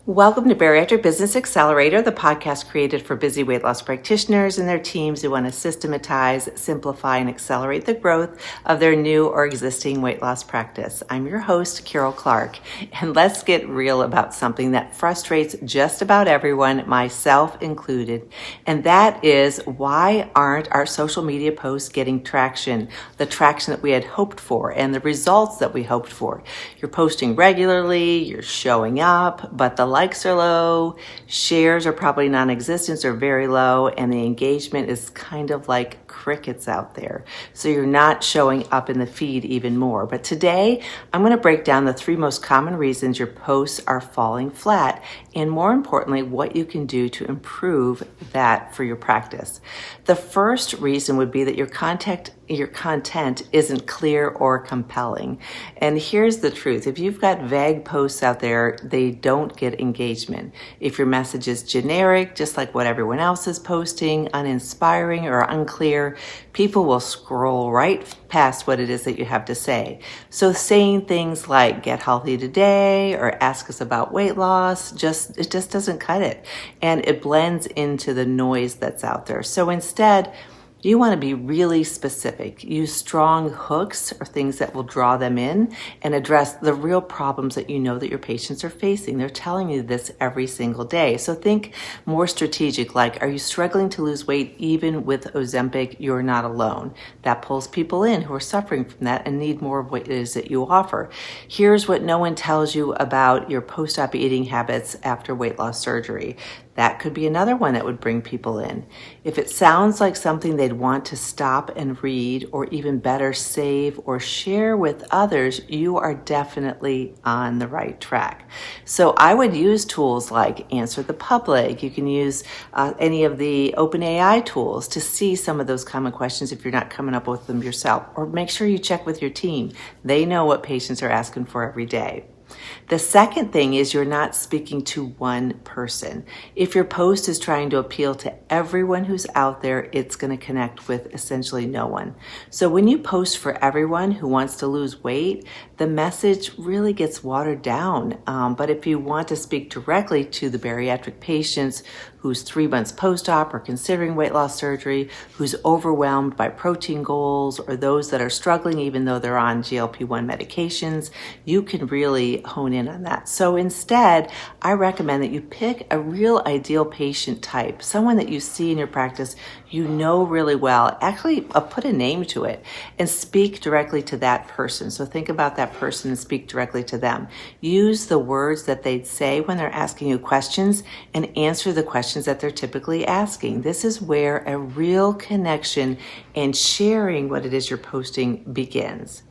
Welcome to Bariatric Business Accelerator, the podcast created for busy weight loss practitioners and their teams who want to systematize, simplify, and accelerate the growth of their new or existing weight loss practice. I'm your host, Carol Clark, and let's get real about something that frustrates just about everyone, myself included, and that is, why aren't our social media posts getting traction, the traction that we had hoped for and the results that we hoped for? You're posting regularly, you're showing up, but the likes are low, shares are probably non-existent or very low, and the engagement is kind of like crickets out there. So you're not showing up in the feed even more. But today, I'm going to break down the 3 most common reasons your posts are falling flat, and more importantly, what you can do to improve that for your practice. The first reason would be that your content isn't clear or compelling. And here's the truth. If you've got vague posts out there, they don't get engagement. If your message is generic, just like what everyone else is posting, uninspiring or unclear, people will scroll right past what it is that you have to say. So saying things like get healthy today or ask us about weight loss, it just doesn't cut it. And it blends into the noise that's out there. So instead, you want to be really specific. Use strong hooks or things that will draw them in and address the real problems that you know that your patients are facing. They're telling you this every single day. So think more strategic, like, are you struggling to lose weight even with Ozempic? You're not alone. That pulls people in who are suffering from that and need more of what it is that you offer. Here's what no one tells you about your post-op eating habits after weight loss surgery. That could be another one that would bring people in. If it sounds like something they'd want to stop and read, or even better, save or share with others, you are definitely on the right track. So I would use tools like Answer the Public. You can use any of the OpenAI tools to see some of those common questions if you're not coming up with them yourself. Or make sure you check with your team. They know what patients are asking for every day. The second thing is you're not speaking to one person. If your post is trying to appeal to everyone who's out there, it's going to connect with essentially no one. So when you post for everyone who wants to lose weight, the message really gets watered down. But if you want to speak directly to the bariatric patients who's 3 months post-op or considering weight loss surgery, who's overwhelmed by protein goals, or those that are struggling even though they're on GLP-1 medications, you can really hone in on that. So instead, I recommend that you pick a real ideal patient type, someone that you see in your practice you know really well. Actually, put a name to it and speak directly to that person. So think about that person and speak directly to them. Use the words that they'd say when they're asking you questions and answer the questions that they're typically asking. This is where a real connection and sharing what it is you're posting begins.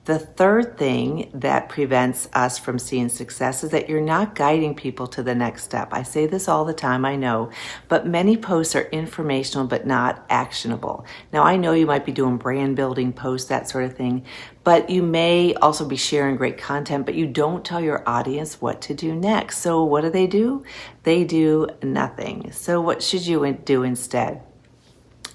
The third thing that prevents us from seeing success is that you're not guiding people to the next step. I say this all the time, I know, but many posts are informational but not actionable. Now, I know you might be doing brand building posts, that sort of thing, but you may also be sharing great content, but you don't tell your audience what to do next. So what do? They do nothing. So what should you do instead?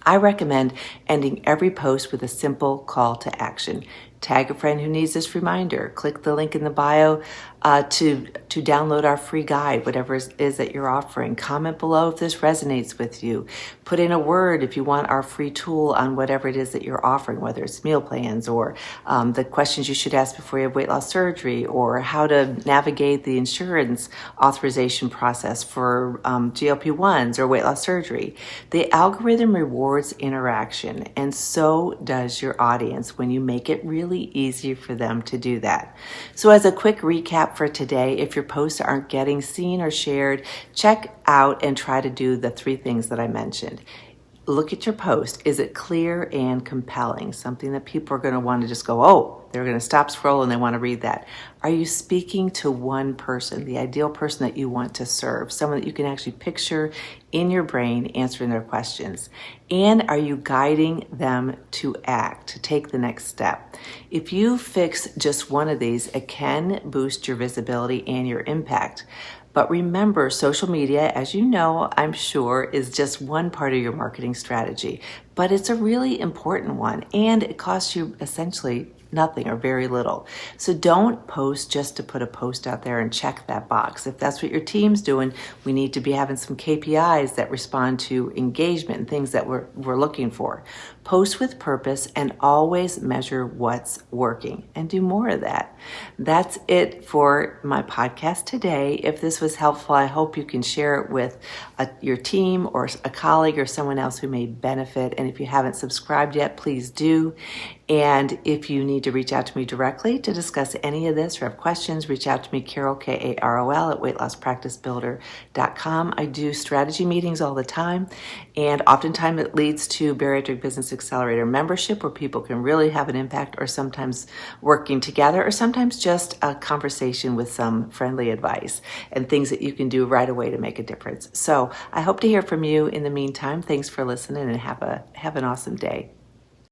I recommend ending every post with a simple call to action. Tag a friend who needs this reminder. Click the link in the bio to download our free guide, whatever it is that you're offering. Comment below if this resonates with you. Put in a word if you want our free tool on whatever it is that you're offering, whether it's meal plans or the questions you should ask before you have weight loss surgery, or how to navigate the insurance authorization process for GLP-1s or weight loss surgery. The algorithm rewards interaction, and so does your audience when you make it really easy for them to do that. So as a quick recap for today, if your posts aren't getting seen or shared, check out and try to do the 3 things that I mentioned. Look at your post. Is it clear and compelling? Something that people are going to want to just go, oh, they're going to stop scrolling. They want to read that. Are you speaking to one person, the ideal person that you want to serve, someone that you can actually picture in your brain answering their questions? And are you guiding them to act, to take the next step? If you fix just one of these, it can boost your visibility and your impact. But remember, social media, as you know, I'm sure, is just one part of your marketing strategy, but it's a really important one, and it costs you essentially nothing or very little. So don't post just to put a post out there and check that box. If that's what your team's doing, we need to be having some KPIs that respond to engagement and things that we're looking for. Post with purpose and always measure what's working and do more of that. That's it for my podcast today. If this was helpful, I hope you can share it with your team or a colleague or someone else who may benefit. And if you haven't subscribed yet, please do. And if you need to reach out to me directly to discuss any of this or have questions, reach out to me, Carol, Karol, at weightlosspracticebuilder.com. I do strategy meetings all the time, and oftentimes it leads to Bariatric Business Accelerator membership where people can really have an impact, or sometimes working together, or sometimes just a conversation with some friendly advice and things that you can do right away to make a difference. So I hope to hear from you in the meantime. Thanks for listening, and have an awesome day.